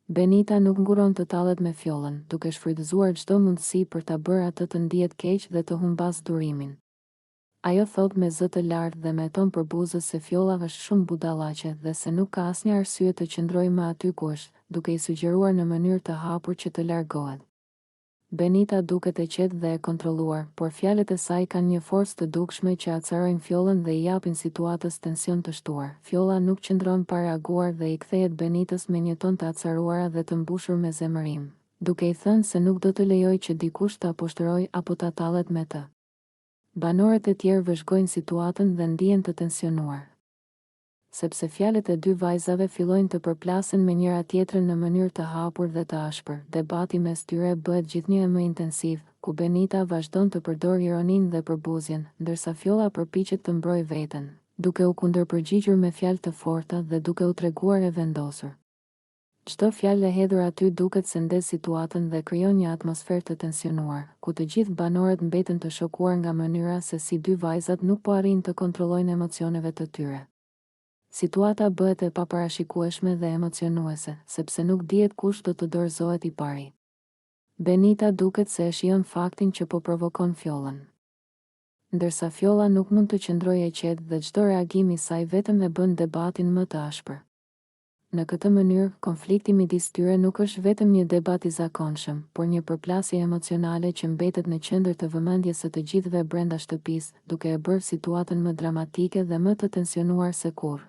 Benita nuk nguron të tallet me Fjollën, duke shfrytëzuar çdo mundësi për ta bërë atë të ndihet keq dhe të humbas durimin. Ajo thot me zë të lartë dhe me ton përbuzës se Fjolla është shumë budallaqe dhe se nuk ka asnjë arsye të qëndrojë më aty ku është, duke i sugjeruar në mënyrë të hapur që të largohet. Benita duket e qetë dhe e kontrolluar, por fjalët e saj kanë një forcë të dukshme që acarojnë Fjollën dhe i japin situatës tension të shtuar. Fjolla nuk qëndron pa reaguar dhe i kthehet Benitës me një ton të acaruara dhe të mbushur me zemërim, duke i thënë se nuk do të lejoj që dikush ta poshtërojë apo ta tallet me të. Banorët e tjerë vëzhgojnë situatën dhe ndihen të tensionuar, sepse fjalët e dy vajzave fillojnë të përplasen me njëra tjetrën në mënyrë të hapur dhe të ashpër. Debati mes tyre bëhet gjithnjë më intensiv, ku Benita vazhdon të përdor ironinë dhe përbuzjen, ndërsa Fjolla përpiqet të mbrojë veten, duke u kundërpërgjigjur me fjalë të forta dhe duke u treguar e vendosur. Çdo fjalë e hedhur aty duket se ndez situatën dhe krijon një atmosferë të tensionuar, ku të gjithë banorët mbeten të shokuar nga mënyra se si dy vajzat nuk po arrin të kontrollojnë emocioneve të tyre. Situata bëhet e paparashikueshme dhe emocionuese, sepse nuk dihet kush do të dorëzohet i pari. Benita duket se e shijon faktin që po provokon Fjollën, ndërsa Fjolla nuk mund të qëndrojë e qetë dhe çdo reagim i saj vetëm e bën debatin më të ashpër. Në këtë mënyrë, konflikti midis tyre nuk është vetëm një debat i zakonshëm, por një përplasje emocionale që mbetet në qendër të vëmendjes së të gjithëve brenda shtëpisë, duke e bërë situatën më dramatike dhe më të tensionuar se kurrë.